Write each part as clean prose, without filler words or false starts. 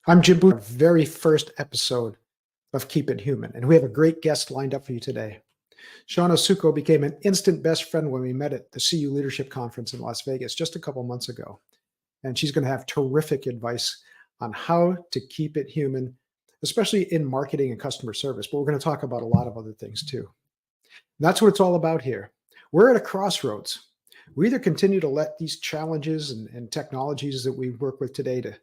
I'm Jim Booth, our very first episode of Keep It Human, and we have a great guest lined up for you today. Shawna Suckow became an instant best friend when we met at the CU Leadership Conference in Las Vegas just a couple months ago. And she's going to have terrific advice on how to keep it human, especially in marketing and customer service. But we're going to talk about a lot of other things too. And that's what it's all about here. We're at a crossroads. We either continue to let these challenges and technologies that we work with today to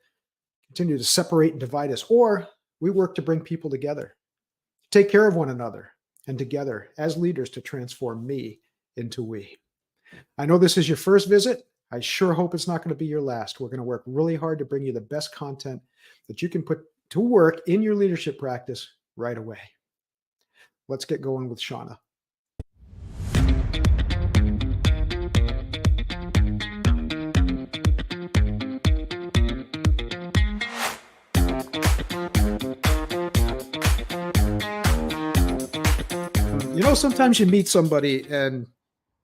continue to separate and divide us, or we work to bring people together, take care of one another, and together as leaders to transform me into we. I know this is your first visit. I sure hope it's not going to be your last. We're going to work really hard to bring you the best content that you can put to work in your leadership practice right away. Let's get going with Shawna. You know, sometimes you meet somebody and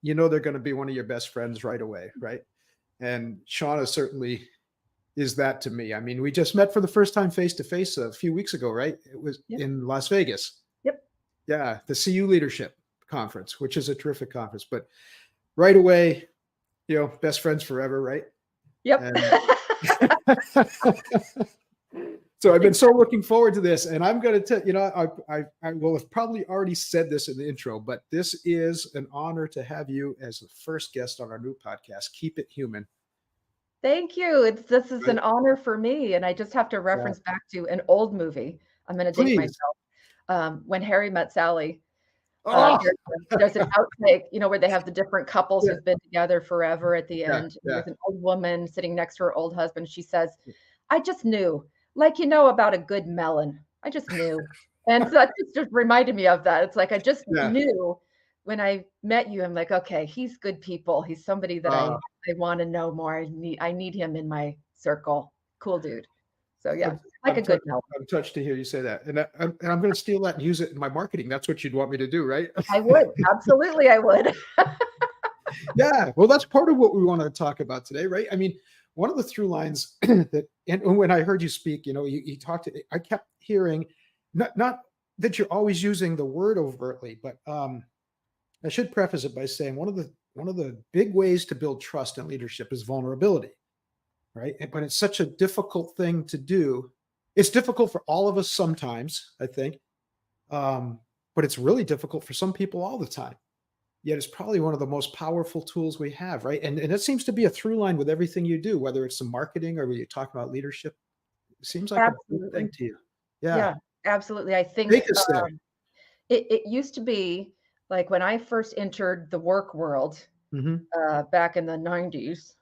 you know they're going to be one of your best friends right away, right? And Shawna certainly is that to me. I mean, we just met for the first time face to face a few weeks ago, right? It was in Las Vegas. Yep. Yeah, the CU Leadership Conference, which is a terrific conference. But right away, you know, best friends forever, right? Yep. So I've been so looking forward to this, and I'm going to tell you know I will have probably already said this in the intro, but this is an honor to have you as the first guest on our new podcast, Keep It Human. Thank you. This is an honor for me, and I just have to reference back to an old movie. I'm going to date myself. When Harry Met Sally. There's an outtake, you know, where they have the different couples who've been together forever at the end. There's an old woman sitting next to her old husband. She says, "I just knew, like you know about a good melon. I just knew." And so that just reminded me of that. It's like I just knew when I met you. I'm like, okay, he's good people. He's somebody that I want to know more. I need him in my circle. Cool dude. So yeah, like a good melon. I'm touched to hear you say that, and I'm going to steal that and use it in my marketing. That's what you'd want me to do, right? I would, absolutely, I would. Yeah, well, that's part of what we want to talk about today, right? I mean, one of the through lines that, and when I heard you speak, you know, you talked. I kept hearing, not that you're always using the word overtly, but I should preface it by saying one of the big ways to build trust in leadership is vulnerability, right? But it's such a difficult thing to do. It's difficult for all of us sometimes, I think, but it's really difficult for some people all the time. Yet it's probably one of the most powerful tools we have, right? And it seems to be a through line with everything you do, whether it's some marketing or when you talk about leadership. It seems like a big thing to you. Yeah, absolutely. I think it used to be like when I first entered the work world back in the 90s,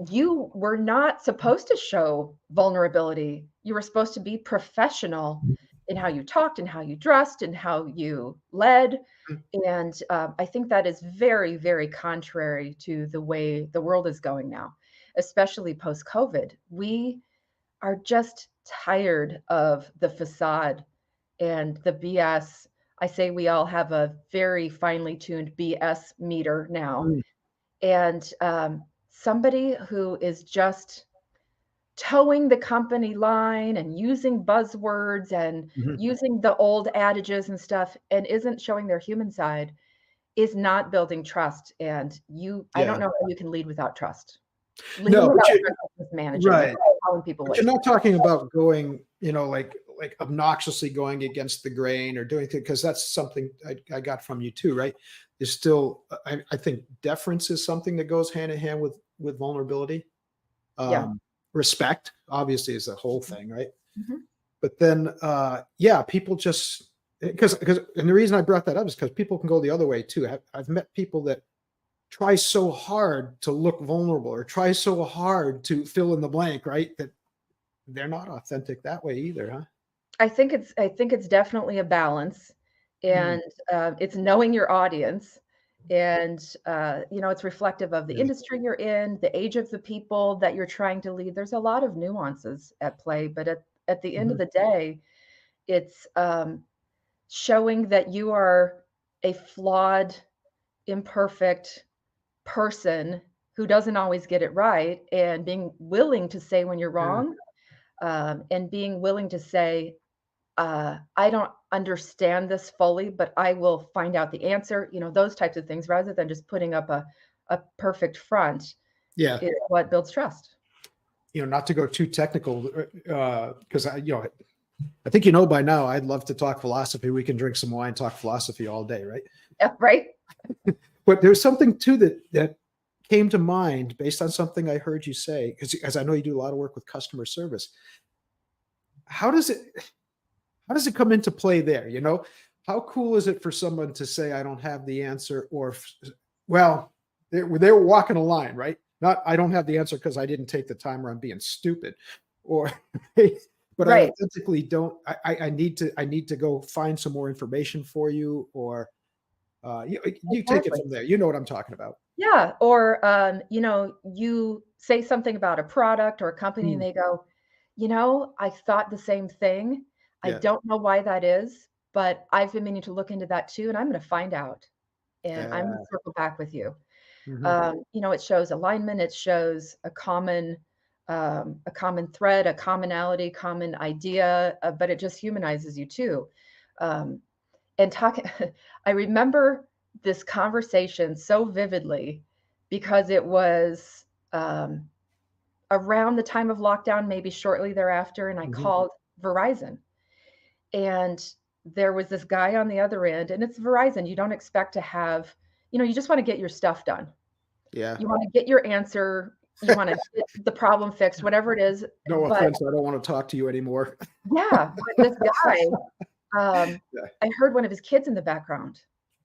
you were not supposed to show vulnerability. You were supposed to be professional in how you talked and how you dressed and how you led. And I think that is very, very contrary to the way the world is going now, especially post-COVID. We are just tired of the facade and the BS. I say we all have a very finely tuned BS meter now. And somebody who is just towing the company line and using buzzwords and using the old adages and stuff and isn't showing their human side is not building trust. And I don't know how you can lead without trust. No, right. But you're not talking about going, you know, like obnoxiously going against the grain or doing things, because that's something I got from you too, right? There's still, I think deference is something that goes hand in hand with vulnerability. Respect obviously is the whole thing, right? But then, people just because and the reason I brought that up is because people can go the other way too. I've met people that try so hard to look vulnerable or try so hard to fill in the blank, right? That they're not authentic that way either, huh? I think it's definitely a balance, and it's knowing your audience, and you know, it's reflective of the industry you're in, the age of the people that you're trying to lead. There's a lot of nuances at play, but at the end of the day, it's showing that you are a flawed, imperfect person who doesn't always get it right, and being willing to say when you're Yeah. wrong, and being willing to say, I don't understand this fully, but I will find out the answer, those types of things, rather than just putting up a perfect front Yeah. is what builds trust. Not to go too technical, because I think by now I'd love to talk philosophy. We can drink some wine, talk philosophy all day, right? Yeah, right? But there's something too that came to mind based on something I heard you say, because as I know you do a lot of work with customer service. How does it come into play there? How cool is it for someone to say, I don't have the answer, or, well, they were walking a line, right? Not, I don't have the answer because I didn't take the time, or I'm being stupid, or, but I Right. authentically don't, I need to go find some more information for you, or, you take it Exactly. from there. You know what I'm talking about. Yeah. Or, you say something about a product or a company and Mm, they go, I thought the same thing. I yeah. don't know why that is, but I've been meaning to look into that too. And I'm going to find out and I'm going Uh, to circle back with you. mhm. It shows alignment. It shows a common thread, a commonality, common idea, but it just humanizes you too. Um, and talking I remember this conversation so vividly because it was, around the time of lockdown, maybe shortly thereafter, and I Mhm. called Verizon, and there was this guy on the other end, and it's Verizon, you don't expect to have you just wanna get your stuff done. Yeah. You wanna get your answer, you wanna get the problem fixed, whatever it is, No but offense. I don't want to talk to you anymore. yeah, but this guy, Yeah. I heard one of his kids in the background.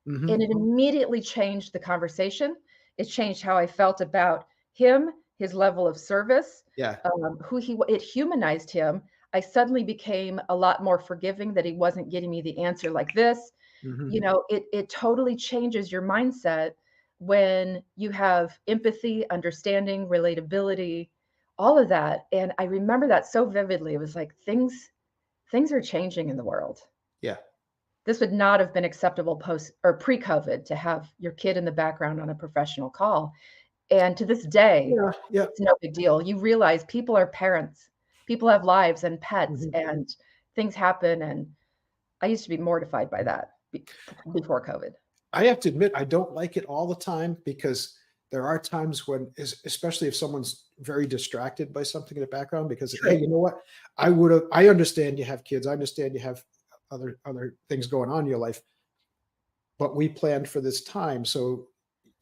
Mhm. And it immediately changed the conversation. It changed how I felt about him, his level of service, Yeah. who it humanized him. I suddenly became a lot more forgiving that he wasn't getting me the answer like this. Mhm. It totally changes your mindset when you have empathy, understanding, relatability, all of that. And I remember that so vividly. It was like things are changing in the world. Yeah. This would not have been acceptable post or pre-COVID to have your kid in the background on a professional call. And to this day, Yeah. Yeah. it's no big deal. You realize people are parents. People have lives and pets, Mhm. and things happen, and I used to be mortified by that before COVID. I have to admit, I don't like it all the time, because there are times when, especially if someone's very distracted by something in the background, because, hey, True. you know what? I understand you have kids. I understand you have other things going on in your life, but we planned for this time. So,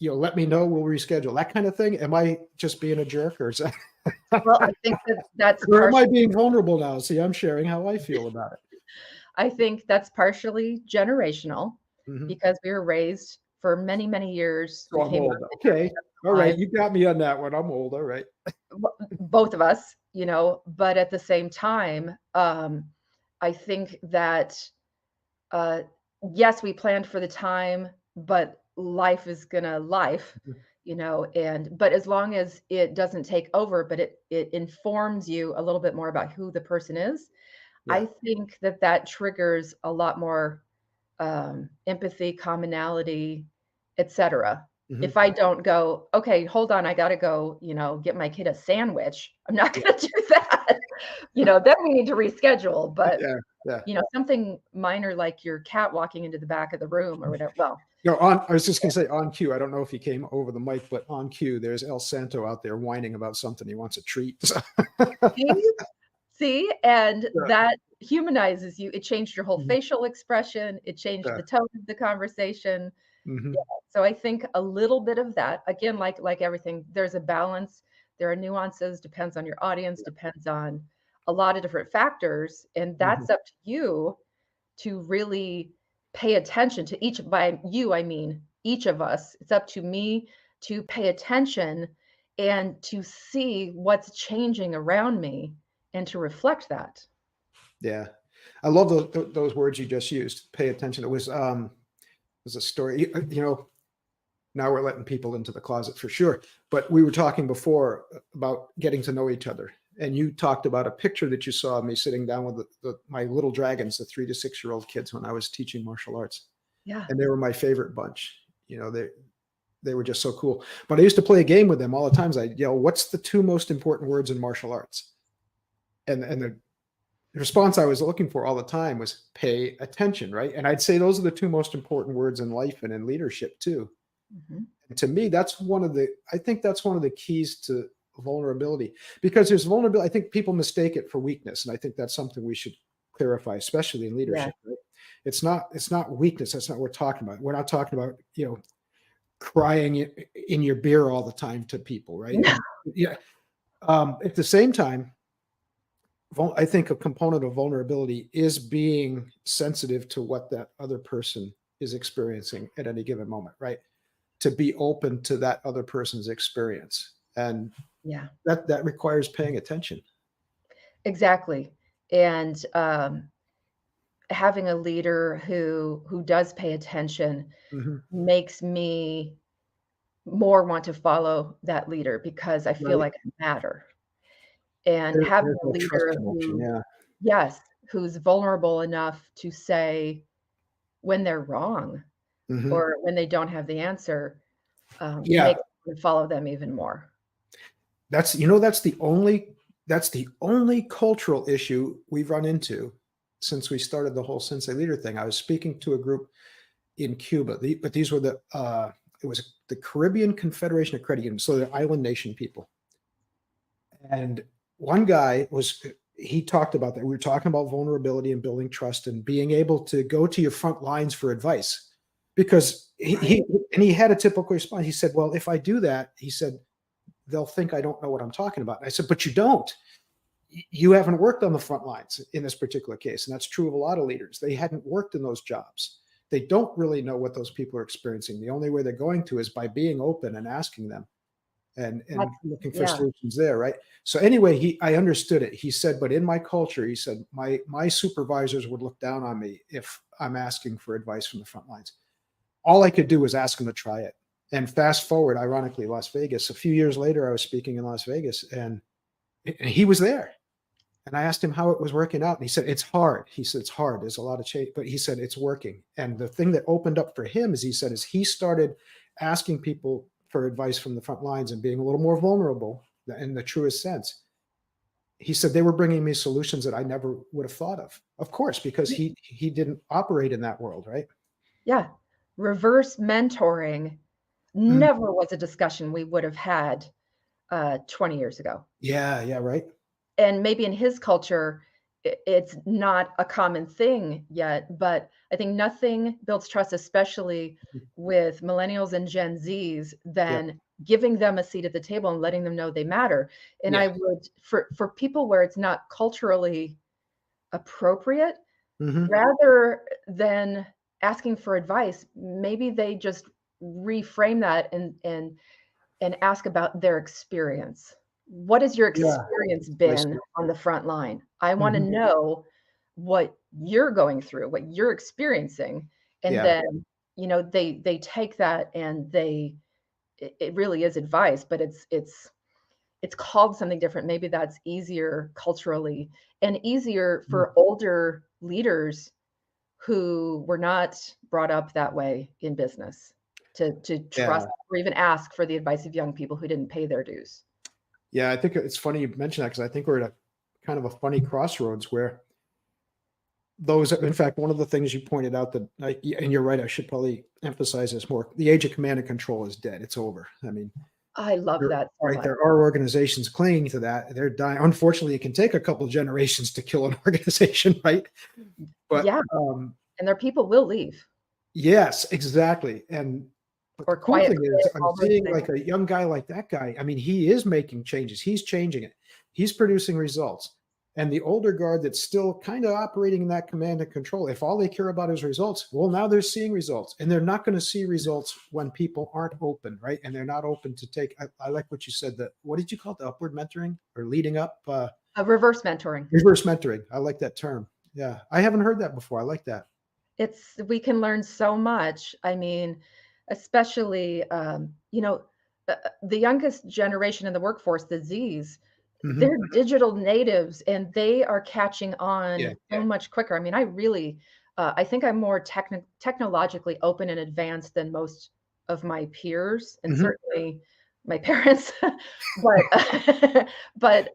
let me know. We'll reschedule, that kind of thing. Am I just being a jerk, or is that, Well, I think that's or am I partially being vulnerable now? See, I'm sharing how I feel about it. I think that's partially generational Mhm. because we were raised for many, many years. So We I'm came old. out of the Okay. All right. lives. You got me on that one. I'm old. All right. Both of us, but at the same time, I think that, uh, yes, we planned for the time, but life is gonna life, Mhm. but as long as it doesn't take over, but it informs you a little bit more about who the person is, Yeah. I think that triggers a lot more empathy, commonality, etc. Mhm. If I don't go, okay, hold on, I gotta go, get my kid a sandwich. I'm not Yeah. gonna do that. Then we need to reschedule. But Yeah. Yeah. something minor like your cat walking into the back of the room or whatever. Well, No, I was just gonna say, on cue, I don't know if he came over the mic, but on cue, there's El Santo out there whining about something. He wants a treat. So see, and yeah. that humanizes you. It changed your whole Mhm. facial expression. It changed Yeah. the tone of the conversation. Yeah, Mhm. so I think a little bit of that, again, like everything, there's a balance, there are nuances, depends on your audience, depends on a lot of different factors, and Mhm. that's up to you to really pay attention to each by you, I mean, each of us. It's up to me to pay attention and to see what's changing around me and to reflect that. Yeah. I love those words you just used. Pay attention. It was a story, now we're letting people into the closet for sure. But we were talking before about getting to know each other. And you talked about a picture that you saw of me sitting down with my little dragons, the 3 to 6 year old kids, when I was teaching martial arts. Yeah. And they were my favorite bunch. They they were just so cool. But I used to play a game with them all the times. I yell, "What's the two most important words in martial arts?" And the response I was looking for all the time was pay attention, right? And I'd say those are the two most important words in life and in leadership too. Mhm. And to me, I think that's one of the keys to vulnerability, because there's vulnerability. I think people mistake it for weakness. And I think that's something we should clarify, especially in Yeah. leadership, right? It's not weakness. That's not what we're talking about. We're not talking about, crying in your beer all the time to people, right? No. Yeah. At the same time, I think a component of vulnerability is being sensitive to what that other person is experiencing at any given moment, right? To be open to that other person's experience. And Yeah, that requires paying attention. exactly. And, having a leader who does pay attention Mhm. makes me more want to follow that leader because I feel Right? like I matter. And having There's a that trust leader connection, who yeah. yes, who's vulnerable enough to say when they're wrong Mhm. or when they don't have the answer, Yeah, makes me follow them even more. that's the only cultural issue we've run into since we started the whole Sensei Leader thing. I was speaking to a group in Cuba, but these were it was the Caribbean Confederation of Credit Unions, so the island nation people. And one guy he talked about that. We were talking about vulnerability and building trust and being able to go to your front lines for advice. Because Right? he had a typical response. He said, "Well, if I do that," he said, "they'll think I don't know what I'm talking about." And I said, "But you don't. You haven't worked on the front lines in this particular case." And that's true of a lot of leaders. They hadn't worked in those jobs. They don't really know what those people are experiencing. The only way they're going to is by being open and asking them and That's looking for yeah, solutions there, right? So anyway, I understood it. He said, but in my culture, he said, my supervisors would look down on me if I'm asking for advice from the front lines. All I could do was ask him to try it. And fast forward, ironically, Las Vegas. A few years later, I was speaking in Las Vegas, and he was there. And I asked him how it was working out, and he said it's hard. He said it's hard. There's a lot of change, but he said it's working. And the thing that opened up for him, as he said, is he started asking people for advice from the front lines and being a little more vulnerable in the truest sense. He said they were bringing me solutions that I never would have thought of. Of course, because he didn't operate in that world, right? yeah. Reverse mentoring Mm. never was a discussion we would have had, 20 years ago. Yeah, yeah, right. And maybe in his culture, it's not a common thing yet, but I think nothing builds trust, especially with millennials and Gen Zs, Yeah, than giving them a seat at the table and letting them know they matter. And yeah. I would for people where it's not culturally appropriate, Hmm. rather than asking for advice, maybe they just reframe that and ask about their experience. What has your Yeah. experience Nice. been on the front line? I wanna Hmm. know what you're going through, what you're experiencing, and Yeah. then, they take that and it really is advice, but it's called something different. Maybe that's easier culturally and easier Mhm. for older leaders who were not brought up that way in business to trust Yeah. or even ask for the advice of young people who didn't pay their dues. Yeah, I think it's funny you mentioned that because I think we're at a kind of a funny crossroads where in fact, one of the things you pointed out that, and you're right, I should probably emphasize this more. The age of command and control is dead. It's over. I mean, I love that so right, much. there are organizations clinging to that. They're dying. Unfortunately, it can take a couple of generations to kill an organization, right? But Yeah, and their people will leave yes, exactly. But the or cool quiet thing is quit, I'm all those seeing things. like a young guy like that guy. I mean, he is making changes. He's changing it. He's producing results. And the older guard that's still kind of operating in that command and control, if all they care about is results, well, now they're seeing results. And they're not going to see results when people aren't open, right? And they're not open to take. I like what you said, that what did you call it? The upward mentoring or leading up? Reverse mentoring. Reverse mentoring. I like that term. Yeah. I haven't heard that before. I like that. We can learn so much. I mean, especially, the youngest generation in the workforce, the Zs, Hmm. they're digital natives and they are catching Yeah. on so much quicker. I mean, I think I'm more technologically open and advanced than most of my peers and Mhm. certainly my parents, but but,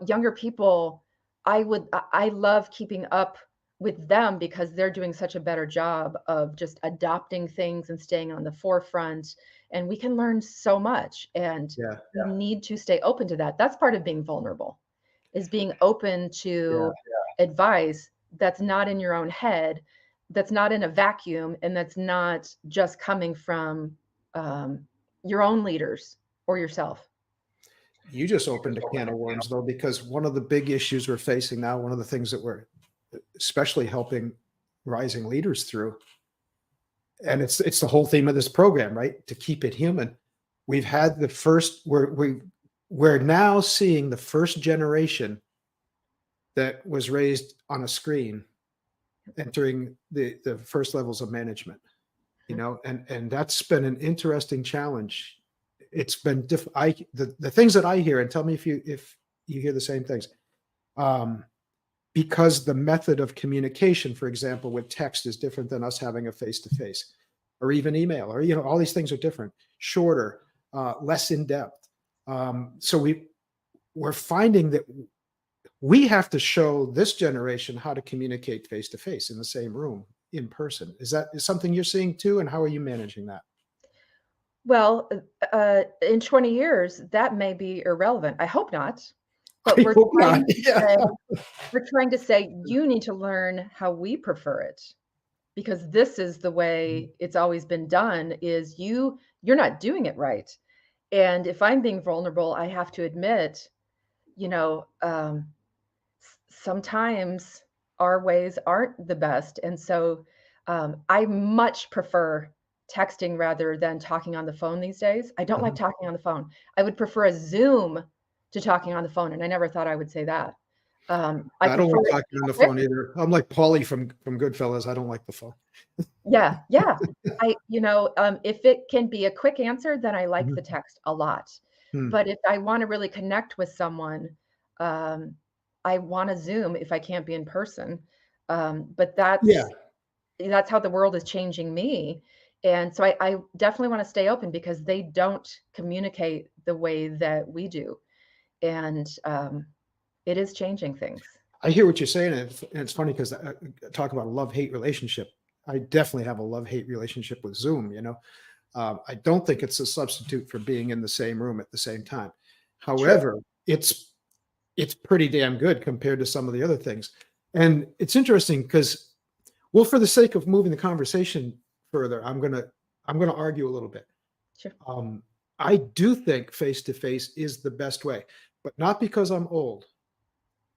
younger people, I love keeping up with them because they're doing such a better job of just adopting things and staying on the forefront, and we can learn so much, and Yeah, we need to stay open to that. That's part of being vulnerable, is being open yeah. to advice that's not in your own head, that's not in a vacuum, and that's not just coming from, um, your own leaders or yourself. You just opened a can of worms, though, because one of the big issues we're facing now, one of the things that we're especially helping rising leaders through, and it's the whole theme of this program, right? To keep it human. We've had the first we're now seeing the first generation that was raised on a screen entering the first levels of management, Mhm. and that's been an interesting challenge. It's been the things that I hear, and tell me if you hear the same things. Um, because the method of communication, for example, with text is different than us having a face to face, or even email, or all these things are different, shorter, less in depth. So we're finding that we have to show this generation how to communicate face to face in the same room in person. Is something you're seeing too, and how are you managing that? Well, in 20 years, that may be irrelevant. I hope not, but I hope not. Yeah. we're trying to say, "You need to learn how we prefer it, because this is the Mhm. way it's always been done, is you're not doing it right." And if I'm being vulnerable, I have to admit, you know, sometimes our ways aren't the best. And so I much prefer texting rather than talking on the phone these days. I don't like Mhm. talking on the phone. I would prefer a Zoom to talking on the phone. And I never thought I would say that. I I don't prefer like it talking on the quick. phone either. I'm like Paulie from Goodfellas. I don't like the phone. Yeah, yeah. If it can be a quick answer, then I like the Mhm. text a lot. Hmm. But if I want to really connect with someone, um, I want to Zoom if I can't be in person. But Yeah, that's how the world is changing me. And so I definitely want to stay open because they don't communicate the way that we do. And it is changing things. I hear what you're saying, and it's funny because talk about a love-hate relationship. I definitely have a love-hate relationship with Zoom. I don't think it's a substitute for being in the same room at the same time. True. However, it's pretty damn good compared to some of the other things. And it's interesting because, well, for the sake of moving the conversation further, I'm gonna argue a little bit. Sure. Um, I do think face to face is the best way, but not because I'm old,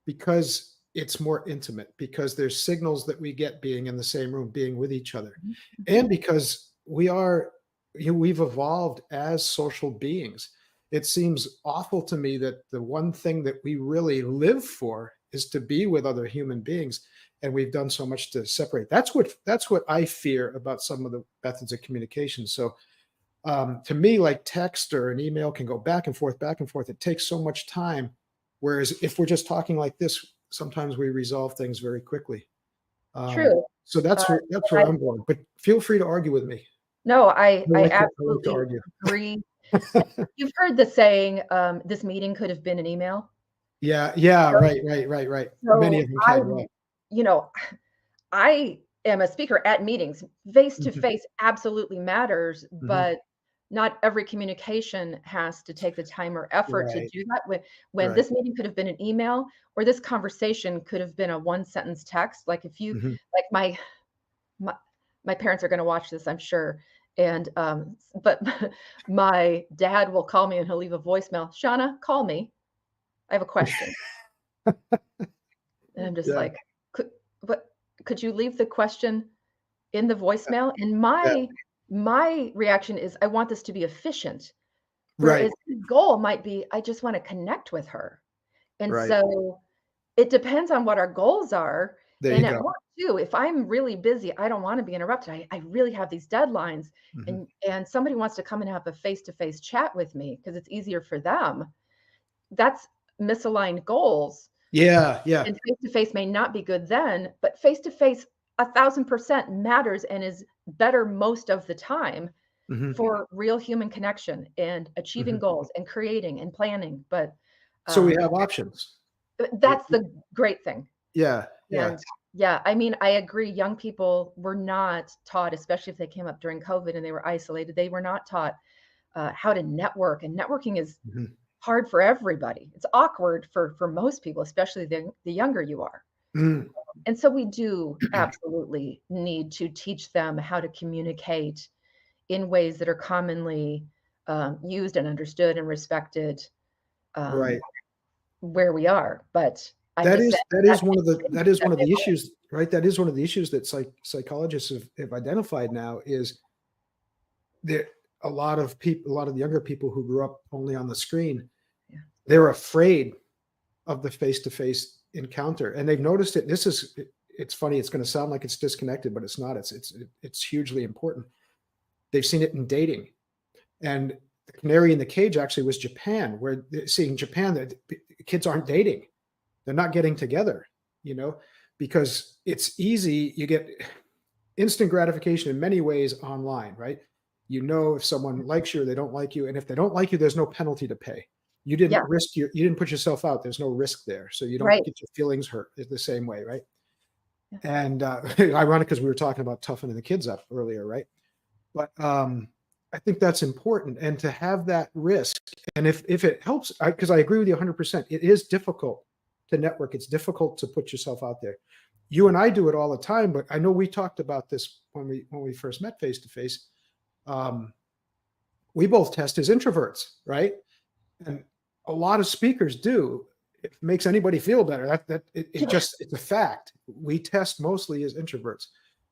because it's more intimate, because there's signals that we get being in the same room, being with each other, Mhm, mhm. and because we've evolved as social beings. It seems awful to me that the one thing that we really live for is to be with other human beings, and we've done so much to separate. That's what I fear about some of the methods of communication. So to me, like text or an email can go back and forth, back and forth. It takes so much time. Whereas if we're just talking like this, sometimes we resolve things very quickly. True. So Uh, that's where I I'm going. But feel free to argue with me. No, I I like to absolutely argue. agree. You've heard the saying, "This meeting could have been an email." Yeah, yeah, Right? right, right, right, right. Many So of them I can, yeah. you know, I am a speaker at meetings. Face to Mhm, face absolutely matters, mhm. but not every communication has to take the time or effort to Right, do that. When right. this meeting could have been an email, or this conversation could have been a one sentence text. Like if you Mhm. like my my parents are gonna watch this, I'm sure, and, but my dad will call me and he'll leave a voicemail, "Shauna, call me. I have a question." And I'm just Yeah, like, "Could what could you leave the question in the yeah, voicemail?" And yeah. my reaction is, I want this to be efficient, Right, whereas his goal might be, I just wanna connect with her. And right. so it depends on what our goals are, There you and at go. work too, if I'm really busy, I don't wanna be interrupted. I really have these deadlines, Mhm. and somebody wants to come and have a face-to-face chat with me because it's easier for them. That's misaligned goals, Yeah, yeah. and face-to-face may not be good then, but face-to-face 1,000% matters and is better most of the time. Mhm. for real human connection and achieving Mhm. goals and creating and planning. But So we um, have options. that's the great thing. Yeah, yeah. And yeah, I mean, I agree. Young people were not taught, especially if they came up during COVID and they were isolated, they were not taught how to network. And networking is Mhm. hard for everybody. It's awkward for most people, especially the younger you are. Mm. And so we do absolutely need to teach them how to communicate in ways that are commonly used and understood and respected um, Right. where we are. But I'm That just saying is that that is one can of the change that is as one of they the evolve. issues, right? That is one of the issues that psychologists have identified now is that a lot of the younger people who grew up only on the screen, Yeah. they're afraid of the face-to-face encounter, and they've noticed it. It's funny, it's gonna sound like it's disconnected, but it's not. It's hugely important. They've seen it in dating, and the canary in the cage actually was Japan, where seeing Japan that kids aren't dating. They're not getting together, you know, because it's easy. You get instant gratification in many ways online, right? You know if someone likes you or they don't like you, and if they don't like you, there's no penalty to pay. Yeah, You didn't put yourself out. There's no risk there, so you don't right. get your feelings hurt the same way, right? Yeah. And ironic because we were talking about toughening the kids up earlier, right? But I think that's important, and to have that risk, and if it helps, because I agree with you 100%, it is difficult to network. It's difficult to put yourself out there. You and I do it all the time, but I know we talked about this when we first met face to face. Um, we both test as introverts, right? And a lot of speakers do. If it makes anybody feel better, it's a fact. We test mostly as introverts.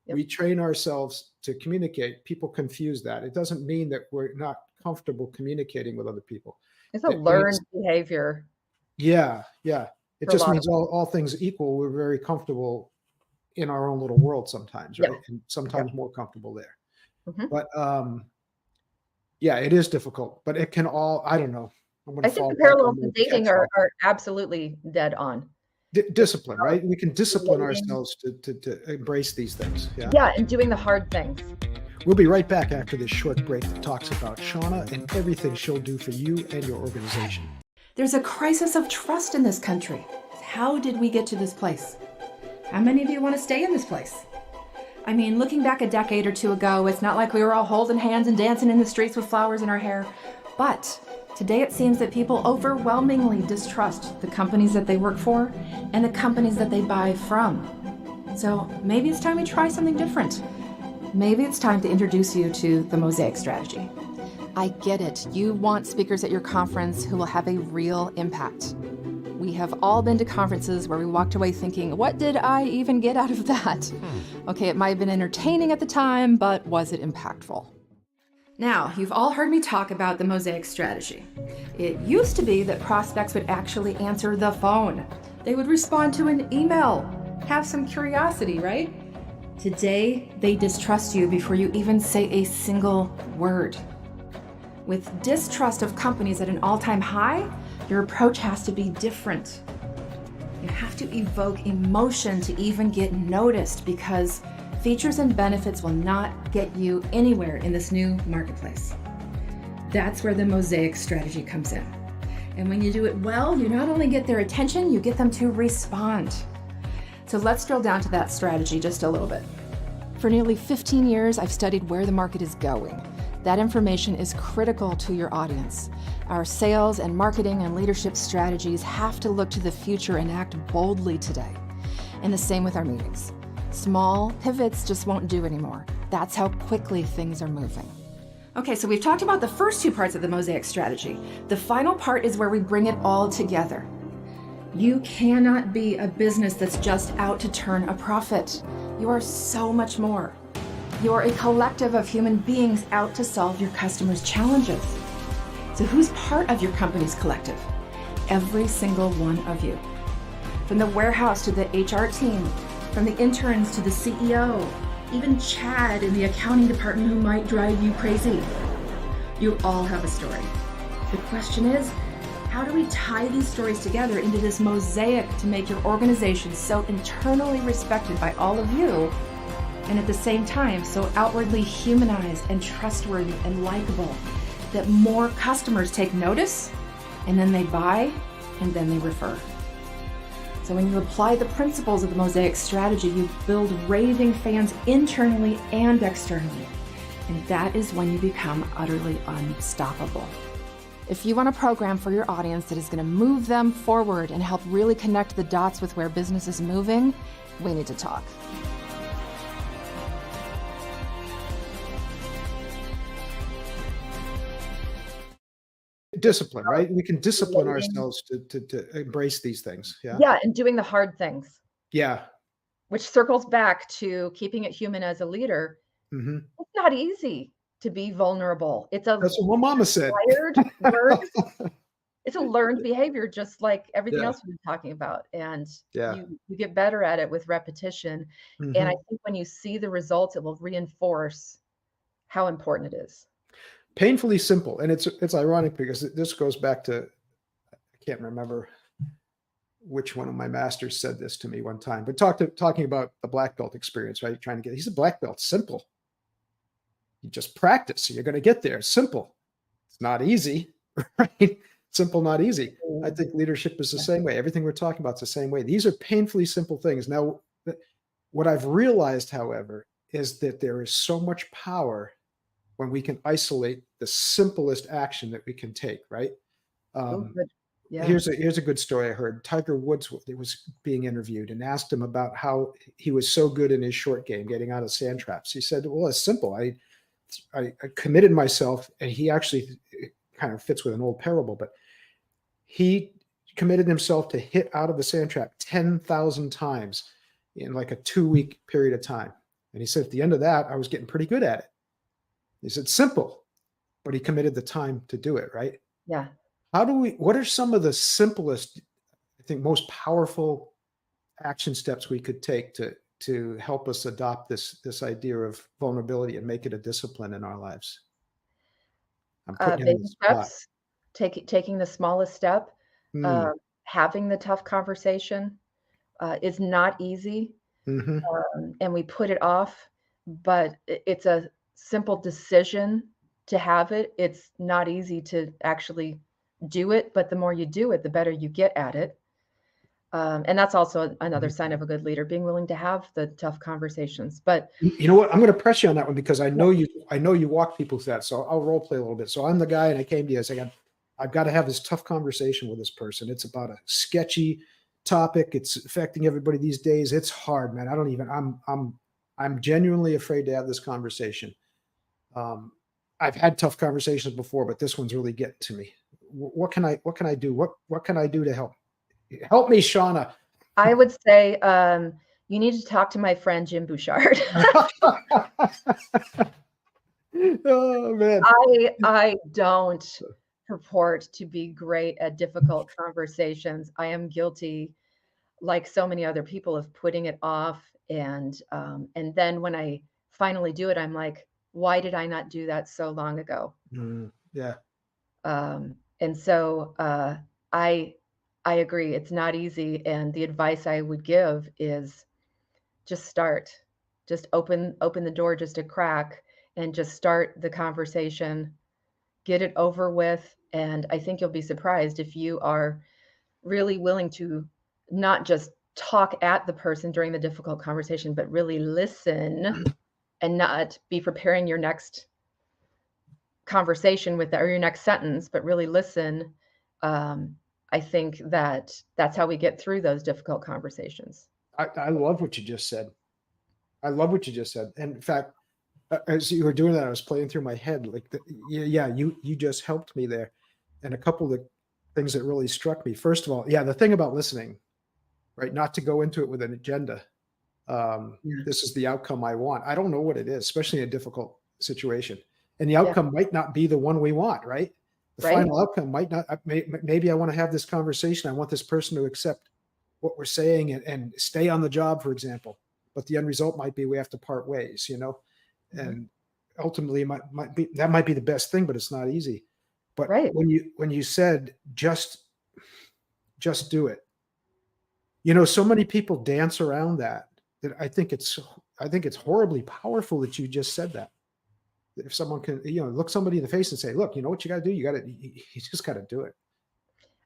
Yep. We train ourselves to communicate. People confuse that. It doesn't mean that we're not comfortable communicating with other people. It's a It means, learned behavior yeah, yeah. It for a just lot of means all things equal, we're very comfortable in our own little world sometimes, yeah, right? And yeah. sometimes more comfortable there. Mhm. But yeah, it is difficult, but it can all, I don't know. I'm going I to think fall the back on parallels my to dating catch-all. are absolutely dead on. It's Discipline, about right? We can discipline relating ourselves to embrace these things. Yeah. yeah, and doing the hard things. We'll be right back after this short break that talks about Shawna and everything she'll do for you and your organization. There's a crisis of trust in this country. How did we get to this place? How many of you want to stay in this place? I mean, looking back a decade or two ago, it's not like we were all holding hands and dancing in the streets with flowers in our hair. But today it seems that people overwhelmingly distrust the companies that they work for and the companies that they buy from. So maybe it's time we try something different. Maybe it's time to introduce you to the Mosaic strategy. I get it. You want speakers at your conference who will have a real impact. We have all been to conferences where we walked away thinking, what did I even get out of that? Okay, it might have been entertaining at the time, but was it impactful? Now, you've all heard me talk about the Mosaic strategy. It used to be that prospects would actually answer the phone. They would respond to an email, have some curiosity, right? Today, they distrust you before you even say a single word. With distrust of companies at an all-time high, your approach has to be different. You have to evoke emotion to even get noticed because features and benefits will not get you anywhere in this new marketplace. That's where the Mosaic strategy comes in. And when you do it well, you not only get their attention, you get them to respond. So let's drill down to that strategy just a little bit. For nearly 15 years, I've studied where the market is going. That information is critical to your audience. Our sales and marketing and leadership strategies have to look to the future and act boldly today. And the same with our meetings. Small pivots just won't do anymore. That's how quickly things are moving. Okay, so we've talked about the first two parts of the Mosaic strategy. The final part is where we bring it all together. You cannot be a business that's just out to turn a profit. You are so much more. You are a collective of human beings out to solve your customers' challenges. So who's part of your company's collective? Every single one of you. From the warehouse to the HR team, from the interns to the CEO, even Chad in the accounting department who might drive you crazy. You all have a story. The question is, how do we tie these stories together into this mosaic to make your organization so internally respected by all of you and at the same time so outwardly humanized and trustworthy and likable that more customers take notice, and then they buy, and then they refer. So when you apply the principles of the Mosaic strategy, you build raving fans internally and externally. And that is when you become utterly unstoppable. If you want a program for your audience that is going to move them forward and help really connect the dots with where business is moving, we need to talk. Discipline, right? We can discipline ourselves to embrace these things. Yeah. Yeah, and doing the hard things, Yeah. which circles back to keeping it human as a leader. Hmm. It's not easy to be vulnerable. It's a That's what my mama said. learned it's a learned behavior, just like everything Yeah. else we've been talking about. And Yeah. you get better at it with repetition. And I Mhm. think when you see the results, it will reinforce how important it is. Painfully simple. And it's ironic because this goes back to, I can't remember which one of my masters said this to me one time, but talking about the black belt experience, right? Trying to get, he said, black belt, simple. You just practice. You're going to get there. Simple. It's not easy, right? Simple, not easy. I think leadership is the same way. Everything we're talking about is the same way. These are painfully simple things. Now, what I've realized, however, is that there is so much power when we can isolate the simplest action that we can take, right? Oh, good. Yeah. Here's a good story I heard. Tiger Woods was being interviewed and asked him about how he was so good in his short game, getting out of sand traps. He said, well, it's simple. I committed myself, and he actually, it kind of fits with an old parable, but he committed himself to hit out of the sand trap 10,000 times in like a 2-week period of time. And he said, at the end of that, I was getting pretty good at it. He said, simple, but he committed the time to do it, right? Yeah. What are some of the simplest, I think, most powerful action steps we could take to help us adopt this idea of vulnerability and make it a discipline in our lives? I'm putting you on Baby the spot. steps, taking the smallest step, Mm. having the tough conversation is not easy. Hmm. And we put it off, but it's a simple decision to have it. It's not easy to actually do it, but the more you do it, the better you get at it. And that's also another sign of a good leader, being willing to have the tough conversations. But You know what? I'm going to press you on that one because I know you walk people through that. So I'll role play a little bit. So I'm the guy, and I came to you saying, I've got to have this tough conversation with this person. It's about a sketchy topic. It's affecting everybody these days. It's hard, man. I'm genuinely afraid to have this conversation. I've had tough conversations before, but this one's really getting to me. What can I do? What can I do to help? Help me, Shawna. I would say you need to talk to my friend Jim Bouchard. Oh man. I don't purport to be great at difficult conversations. I am guilty, like so many other people, of putting it off. And then when I finally do it, I'm like, why did I not do that so long ago? Yeah. And so I agree, it's not easy. And the advice I would give is just start. Just open the door just a crack and just start the conversation. Get it over with. And I think you'll be surprised if you are really willing to not just talk at the person during the difficult conversation, but really listen and not be preparing your next conversation with or your next sentence, but really listen. I think that's how we get through those difficult conversations. I love what you just said. I love what you just said. And in fact, as you were doing that, I was playing through my head like, you just helped me there. And a couple of things that really struck me. First of all, the thing about listening, right? Not to go into it with an agenda. This is the outcome I want. I don't know what it is, especially in a difficult situation. And the outcome might not be the one we want, right? The final outcome might not, maybe I want to have this conversation. I want this person to accept what we're saying and stay on the job, for example. But the end result might be we have to part ways, and ultimately that might be the best thing, but it's not easy. But when you said just do it, so many people dance around that I think it's I think it's horribly powerful that you just said that. If someone can, look somebody in the face and say, look, you know what you got to do? You just got to do it.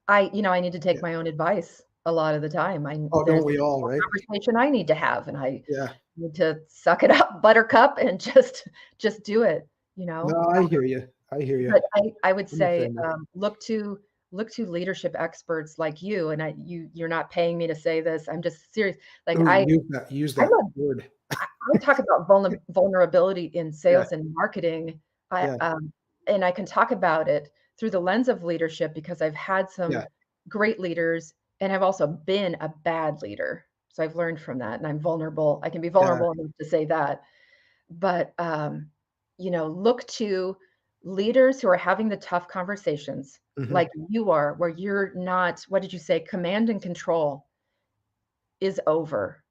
I need to take Yeah. my own advice a lot of the time. Oh, There's don't we all, a right? conversation I need to have, and I Yeah. need to suck it up, buttercup, and just do it, No, I hear you. I hear you. But I would I'm the say, same way. look to leadership experts like you, and you're not paying me to say this. I'm just serious. Like Ooh, I'm use that a word. I talk about vulnerability in Yeah. sales and marketing. I Yeah. and I can talk about it through the lens of leadership because I've had some Yeah. great leaders, and I've also been a bad leader. So I've learned from that, and I'm vulnerable. I can be Yeah. vulnerable enough to say that. But look to leaders who are having the tough conversations Mhm. like you are, where you're not, what did you say, command and control is over.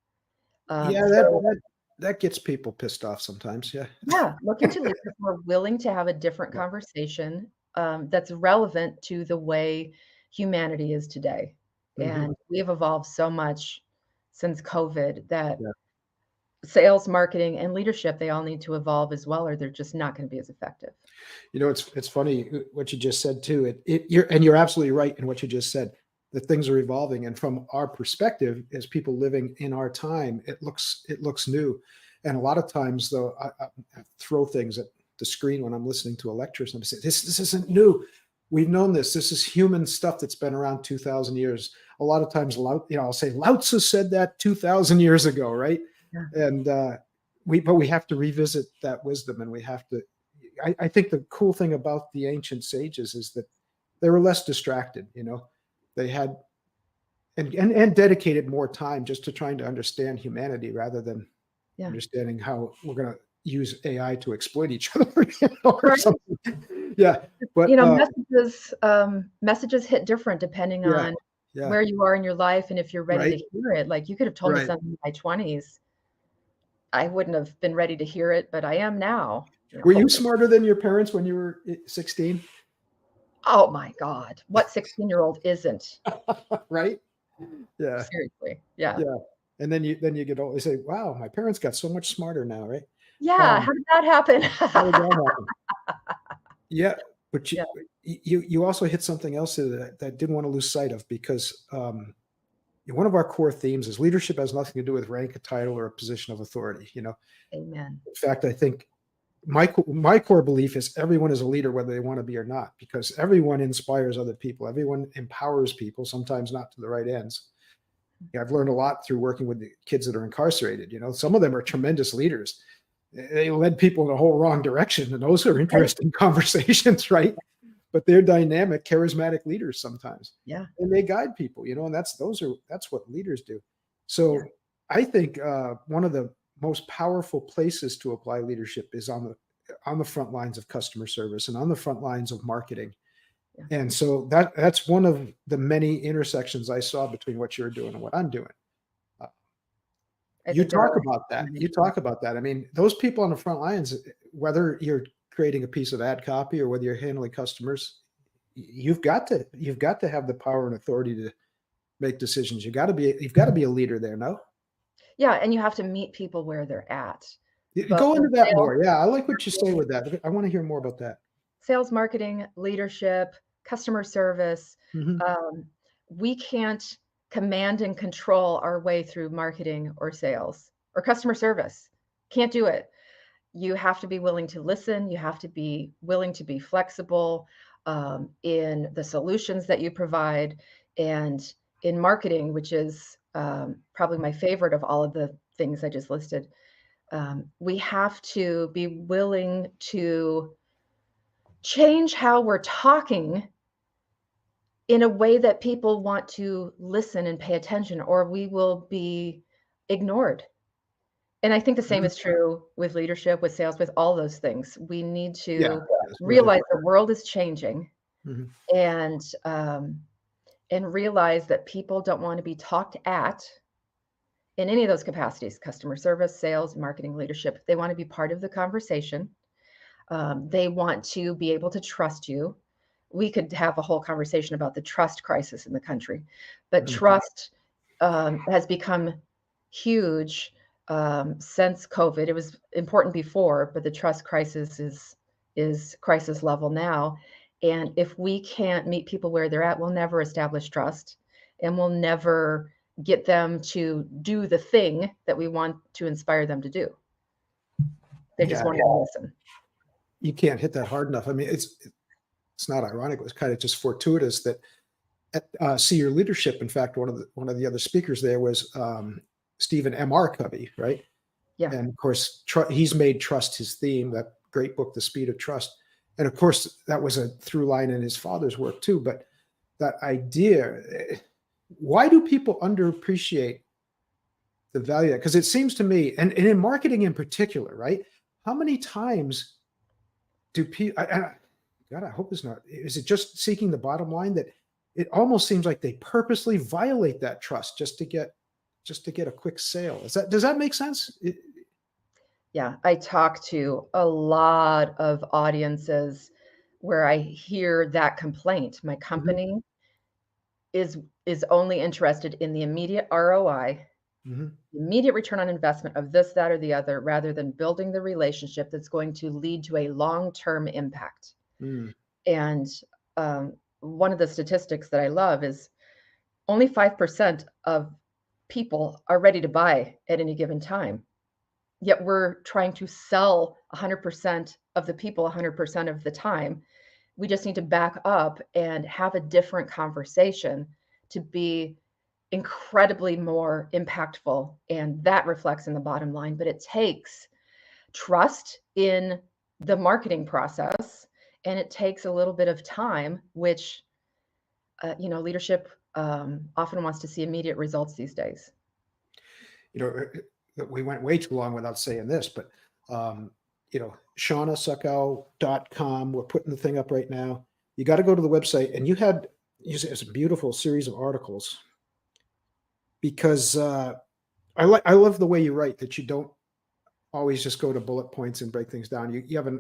Yeah, So that gets people pissed off sometimes. Yeah. yeah, looking to leaders who are willing to have a different Yeah. conversation that's relevant to the way humanity is today. Mhm. And we have evolved so much since COVID that Yeah. sales, marketing, and leadership, they all need to evolve as well, or they're just not going to be as effective. It's funny what you just said too. You're absolutely right in what you just said. That things are evolving, and from our perspective, as people living in our time, it looks new. And a lot of times, though, I throw things at the screen when I'm listening to a lecture. And I say, "This isn't new. We've known this. This is human stuff that's been around 2,000 years." A lot of times, I'll say Lao Tzu said that 2,000 years ago, right? Yeah. And we have to revisit that wisdom, and we have to. I think the cool thing about the ancient sages is that they were less distracted. They had and dedicated more time just to trying to understand humanity rather than Yeah. understanding how we're going to use AI to exploit each other, or Right. something. Yeah, but Messages hit different depending yeah, on yeah, where you are in your life and if you're ready right, to hear it. Like you could have told me right. something in my 20s. I wouldn't have been ready to hear it, but I am now, Were you hopefully. smarter than your parents when you were 16? Oh my God. What 16-year-old isn't? Right? Yeah, Seriously. Yeah. yeah. And then you get old. They say, "Wow, my parents got so much smarter now," right? Yeah. Um, How did that happen? how did that happen? Yeah, but Yeah. you also hit something else that I didn't want to lose sight of, because one of our core themes is leadership has nothing to do with rank, a title, or a position of authority. Amen. In fact, I think my core belief is everyone is a leader whether they want to be or not, because everyone inspires other people, everyone empowers people, sometimes not to the right ends. I've learned a lot through working with the kids that are incarcerated. Some of them are tremendous leaders. They led people in a whole wrong direction, and those are Right. interesting conversations, right? But they're dynamic, charismatic leaders sometimes, Yeah. and they guide people. And that's what leaders do. Yeah. So I think one of the most powerful places to apply leadership is on the front lines of customer service and on the front lines of marketing. Yeah. And so that's one of the many intersections I saw between what you're doing and what I'm doing. Uh, I you think there talk are about that. many. You talk about that. I mean, those people on the front lines, whether you're creating a piece of ad copy or whether you're handling customers, you've got to have the power and authority to make decisions. You've got to be a leader there. No, Yeah, and you have to meet people where they're at. But Go with into that sales, more. Yeah, I like what you say marketing with that. I want to hear more about that. marketing, leadership, customer service, Hmm. um, we can't command and control our way through marketing or sales or customer service. Can't do it. You have to be willing to listen. You have to be willing to be flexible in the solutions that you provide. And in marketing, which is probably my favorite of all of the things I just listed, we have to be willing to change how we're talking in a way that people want to listen and pay attention, or we will be ignored. And I think the same Hmm. is true with leadership, with sales, with all those things. We need Yeah. to Yes. No realize different. the world is changing Hmm. and realize that people don't want to be talked at in any of those capacities, customer service, sales, marketing, leadership. They want to be part of the conversation. They want to be able to trust you. We could have a whole conversation about the trust crisis in the country, but Hmm. trust has become huge since COVID. It was important before, but the trust crisis is crisis level now. And if we can't meet people where they're at, we'll never establish trust, and we'll never get them to do the thing that we want to inspire them to do. They just Yeah, won't even listen. you can't hit that hard enough. I mean, it's not ironic. It was kind of just fortuitous that at See Your Leadership, in fact, one of the other speakers there was Stephen M.R. Covey, right? Yeah. And of course, he's made trust his theme, that great book, The Speed of Trust. And of course, that was a through line in his father's work too. But that idea, why do people underappreciate the value? Because it seems to me, and in marketing in particular, right? How many times do people, God, I hope it's not, is it just seeking the bottom line that it almost seems like they purposely violate that trust just to get a quick sale? Does that make sense? Yeah, I talk to a lot of audiences where I hear that complaint. My company is only interested in the immediate ROI, immediate return on investment of this, that, or the other, rather than building the relationship that's going to lead to a long-term impact. And one of the statistics that I love is only 5% of people are ready to buy at any given time. Yet we're trying to sell 100% of the people 100% of the time. We just need to back up and have a different conversation to be incredibly more impactful. And that reflects in the bottom line. But it takes trust in the marketing process, and it takes a little bit of time, which, leadership often wants to see immediate results these days. We went way too long without saying this, but ShawnaSuckow.com. We're putting the thing up right now. You got to go to the website, and it's a beautiful series of articles, because I love the way you write, that you don't always just go to bullet points and break things down. You have a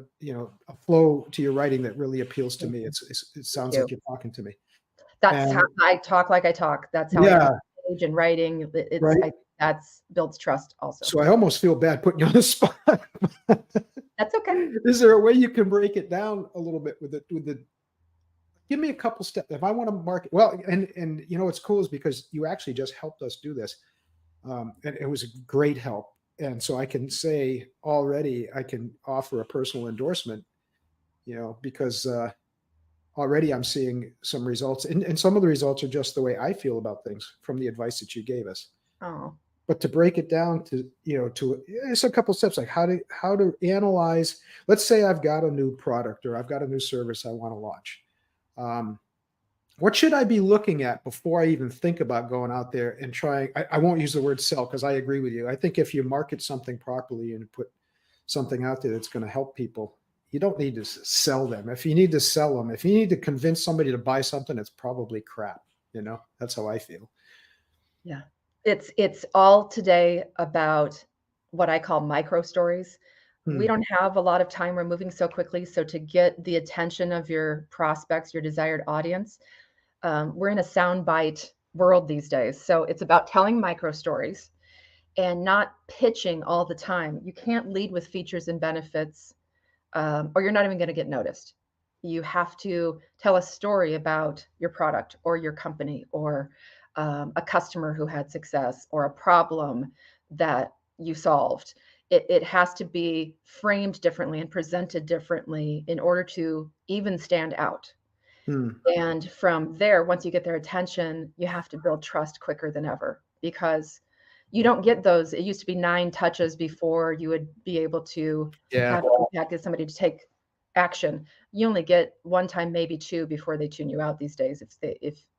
flow to your writing that really appeals to me. It sounds like you're talking to me. That's how I talk like I talk. That's how I talk page and writing. Right. That's builds trust also. So I almost feel bad putting you on the spot. That's okay. Is there a way you can break it down a little bit with the give me a couple steps if I want to market well? And what's cool is because you actually just helped us do this, and it was a great help. And so I can say already I can offer a personal endorsement, because already I'm seeing some results, and some of the results are just the way I feel about things from the advice that you gave us. Oh. But to break it down to it's a couple steps, like how to analyze. Let's say I've got a new product or I've got a new service I want to launch. What should I be looking at before I even think about going out there and trying? I won't use the word sell, because I agree with you. I think if you market something properly and put something out there that's going to help people, you don't need to sell them. If you need to sell them, if you need to convince somebody to buy something, it's probably crap. That's how I feel. Yeah. It's all today about what I call micro stories. We don't have a lot of time. We're moving so quickly. So to get the attention of your prospects, your desired audience, we're in a soundbite world these days. So it's about telling micro stories and not pitching all the time. You can't lead with features and benefits, or you're not even going to get noticed. You have to tell a story about your product or your company, or a customer who had success, or a problem that you solved. It has to be framed differently and presented differently in order to even stand out. And from there, once you get their attention, you have to build trust quicker than ever, because you don't get those. It used to be 9 touches before you would be able to have impact, get somebody to take action. You only get 1 time, maybe 2, before they tune you out these days.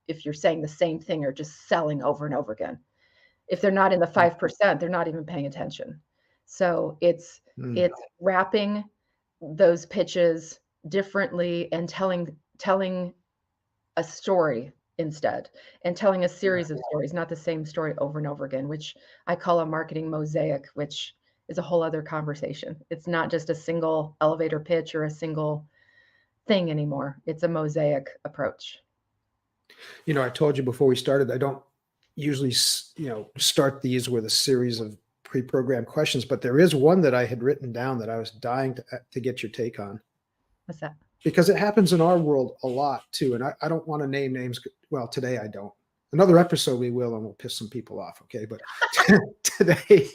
If you're saying the same thing or just selling over and over again, if they're not in the 5%, they're not even paying attention. So it's wrapping those pitches differently and telling a story instead, and telling a series of stories, not the same story over and over again, which I call a marketing mosaic, which is a whole other conversation. It's not just a single elevator pitch or a single thing anymore. It's a mosaic approach. I told you before we started, I don't usually, start these with a series of pre-programmed questions, but there is one that I had written down that I was dying to get your take on, What's that? because it happens in our world a lot too. And I don't want to name names. Well, today I don't. Another episode we will, and we'll piss some people off. Okay. But today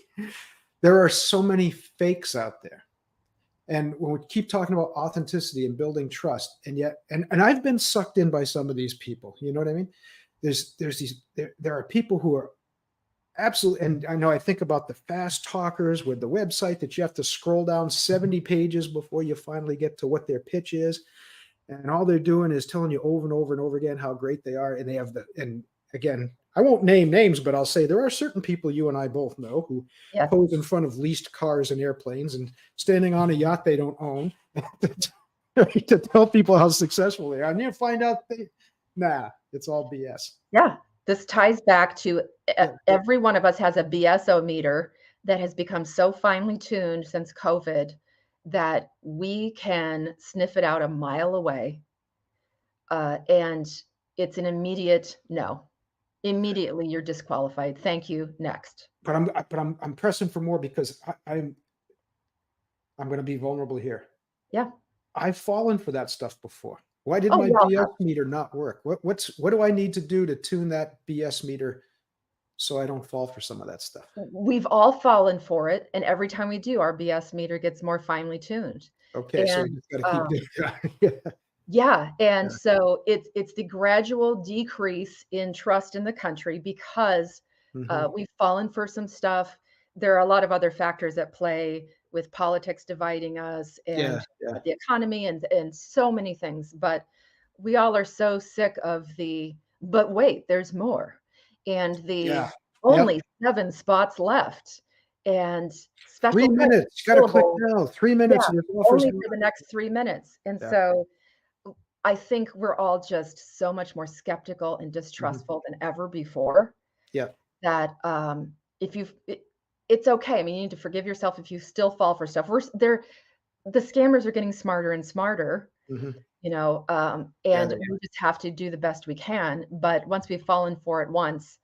there are so many fakes out there. And when we keep talking about authenticity and building trust, and yet, and I've been sucked in by some of these people, you know what I mean? There are people who are absolutely, and I know I think about the fast talkers with the website that you have to scroll down 70 pages before you finally get to what their pitch is. And all they're doing is telling you over and over and over again how great they are. And they have and again, I won't name names, but I'll say there are certain people you and I both know who Yes. pose in front of leased cars and airplanes and standing on a yacht they don't own to tell people how successful they are. And you find out it's all BS. Yeah. This ties back to every one of us has a BSO meter that has become so finely tuned since COVID that we can sniff it out a mile away. And it's an immediate no. Immediately you're disqualified. Thank you. Next. But I'm pressing for more because I'm going to be vulnerable here. Yeah. I've fallen for that stuff before. Why did Oh, my yeah. BS meter not work? What do I need to do to tune that BS meter so I don't fall for some of that stuff? We've all fallen for it, and every time we do, our BS meter gets more finely tuned. Okay, so And, you just got to keep doing it. yeah, and so it's the gradual decrease in trust in the country because Mhm. we've fallen for some stuff. There are a lot of other factors at play with politics dividing us and Yeah. the economy and so many things. But we all are so sick of but wait, there's more. And the Yeah. only 7 spots left. And 3 special minutes. You got to click syllable, now. 3 minutes. yeah, And there's offers only now. for the next 3 minutes. And Yeah. so I think we're all just so much more skeptical and Mm-hmm. distrustful than ever before Yeah. that it's okay. I mean, you need to forgive yourself if you still fall for stuff. The scammers are getting smarter and smarter, Mhm. you know, Yeah, and they we just have to do the best we can. But once we've fallen for it once,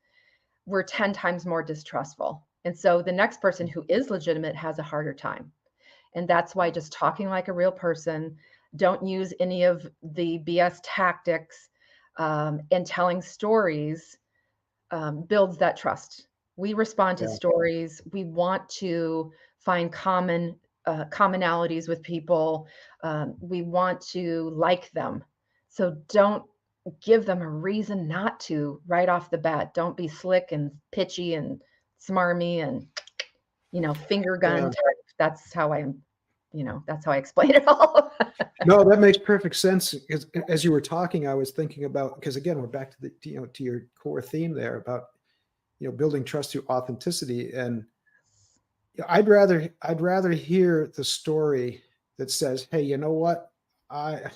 we're 10 times more distrustful. And so the next person who is legitimate has a harder time. And that's why just talking like a real person, don't use any of the BS tactics, and telling stories builds that trust. We respond to Yeah. stories. We want to find commonalities with people. We want to like them. So don't give them a reason not to right off the bat. Don't be slick and pitchy and smarmy and finger gun Yeah. type. That's how that's how I explain it all. No, that makes perfect sense. As you were talking, I was thinking about, because again, we're back to to your core theme there about building trust through authenticity. And I'd rather hear the story that says, hey, you know what, I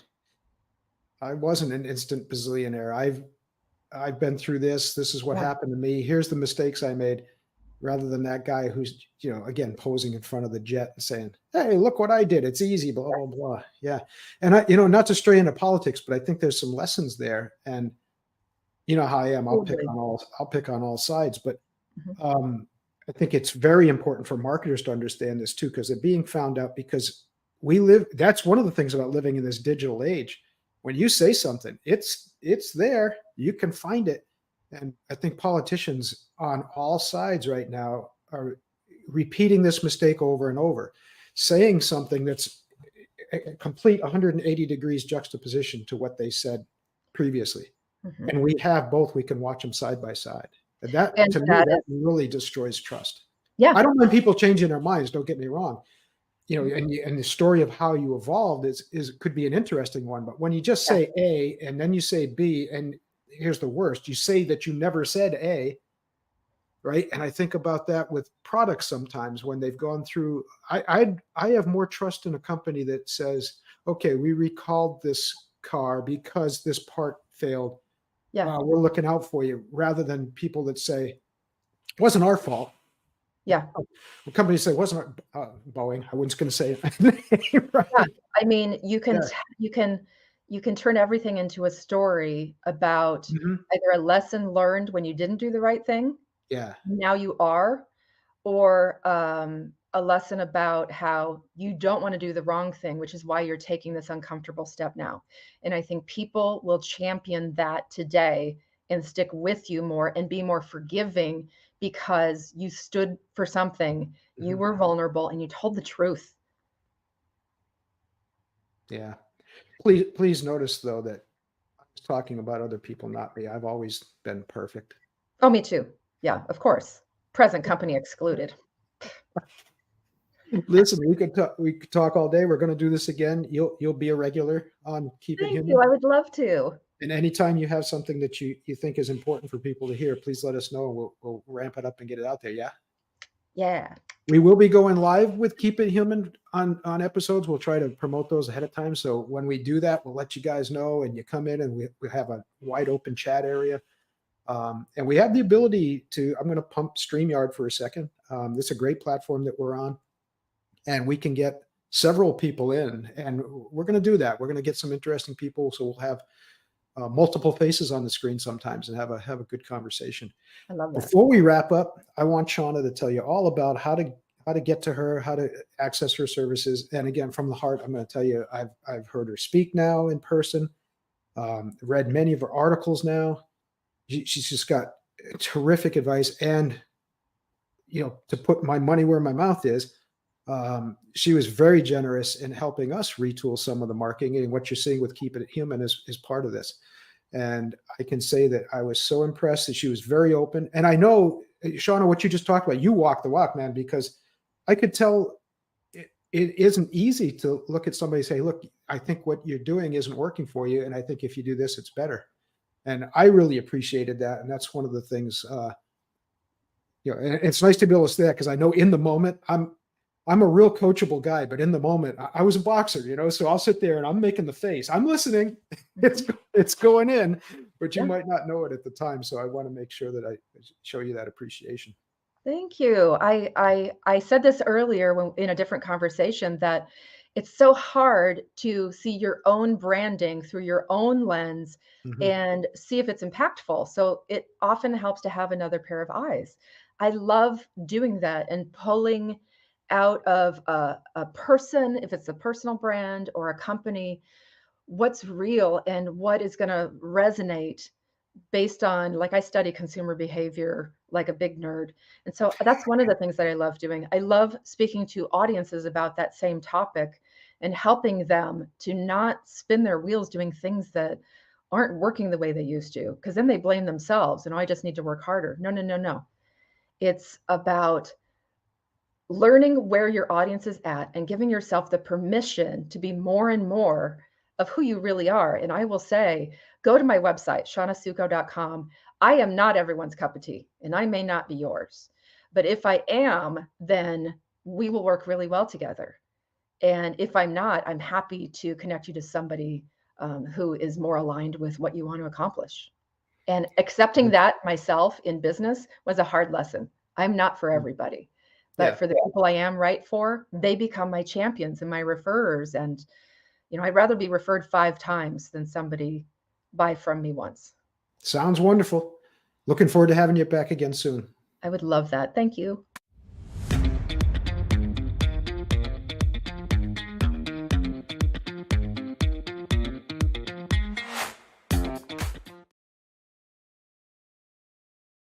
wasn't an instant bazillionaire. I've been through this. This is what Yeah. happened to me. Here's the mistakes I made, rather than that guy who's, again, posing in front of the jet and saying, hey, look what I did. It's easy, blah, blah, blah. Yeah. And not to stray into politics, but I think there's some lessons there. And you know how I am. I'll pick on all sides, but Mhm. I think it's very important for marketers to understand this too, because they're being found out, because that's one of the things about living in this digital age. When you say something, it's there, you can find it. And I think politicians on all sides right now are repeating this mistake over and over, saying something that's a complete 180 degrees juxtaposition to what they said previously. Mhm. And we have both. We can watch them side by side. And that, And to me, that that really destroys trust. Yeah. I don't mind people changing their minds. Don't get me wrong. And the story of how you evolved could be an interesting one. But when you just say A and then you say B, and here's the worst, you say that you never said A, right? And I think about that with products sometimes when they've gone through. I have more trust in a company that says, okay, we recalled this car because this part failed. Yeah. We're looking out for you, rather than people that say, it wasn't our fault. Yeah. The companies say, wasn't Boeing. I wasn't going to say it. Right? Yeah. I mean, you can turn everything into a story about Mhm. either a lesson learned when you didn't do the right thing, Yeah. now you are, or a lesson about how you don't want to do the wrong thing, which is why you're taking this uncomfortable step now. And I think people will champion that today and stick with you more and be more forgiving because you stood for something, you were vulnerable, and you told the truth. Yeah. Please notice though that I was talking about other people, not me. I've always been perfect. Oh, me too. Yeah, of course. Present company excluded. Listen, we could talk all day. We're going to do this again. You'll be a regular on Keep It Thank Human. you. I would love to. And anytime you have something that you think is important for people to hear, please let us know, and we'll ramp it up and get it out there. Yeah. Yeah. We will be going live with Keep It Human on episodes. We'll try to promote those ahead of time. So when we do that, we'll let you guys know, and you come in and we have a wide open chat area. And we have the ability to, I'm going to pump StreamYard for a second. This is a great platform that we're on, and we can get several people in, and we're going to do that. We're going to get some interesting people. So we'll have multiple faces on the screen sometimes and have a good conversation. I love that. Before we wrap up, I want Shawna to tell you all about how to get to her, how to access her services. And again, from the heart, I'm going to tell you, I've heard her speak now in person, read many of her articles now. She's just got terrific advice. And, to put my money where my mouth is, she was very generous in helping us retool some of the marketing, and what you're seeing with Keep It Human is part of this. And I can say that I was so impressed that she was very open. And I know, Shawna, what you just talked about, you walk the walk, man, because I could tell it isn't easy to look at somebody and say, look, I think what you're doing isn't working for you, and I think if you do this, it's better. And I really appreciated that. And that's one of the things, and it's nice to be able to say that, because I know in the moment, I'm a real coachable guy, but in the moment I was a boxer, so I'll sit there and I'm making the face. I'm listening. It's going in, but you might not know it at the time. So I want to make sure that I show you that appreciation. Thank you. I said this earlier when in a different conversation, that it's so hard to see your own branding through your own lens and see if it's impactful. So it often helps to have another pair of eyes. I love doing that and pulling out of a person, if it's a personal brand or a company, what's real and what is going to resonate based on, like, I study consumer behavior like a big nerd. And so that's one of the things that I love doing. I love speaking to audiences about that same topic and helping them to not spin their wheels doing things that aren't working the way they used to, because then they blame themselves and I just need to work harder. No, no, no, no. It's about learning where your audience is at and giving yourself the permission to be more and more of who you really are. And I will say, go to my website, shawnasuckow.com. I am not everyone's cup of tea, and I may not be yours. But if I am, then we will work really well together. And if I'm not, I'm happy to connect you to somebody who is more aligned with what you want to accomplish. And accepting that myself in business was a hard lesson. I'm not for everybody. But for the people I am right for, they become my champions and my referrers. And, I'd rather be referred 5 times than somebody buy from me once. Sounds wonderful. Looking forward to having you back again soon. I would love that. Thank you.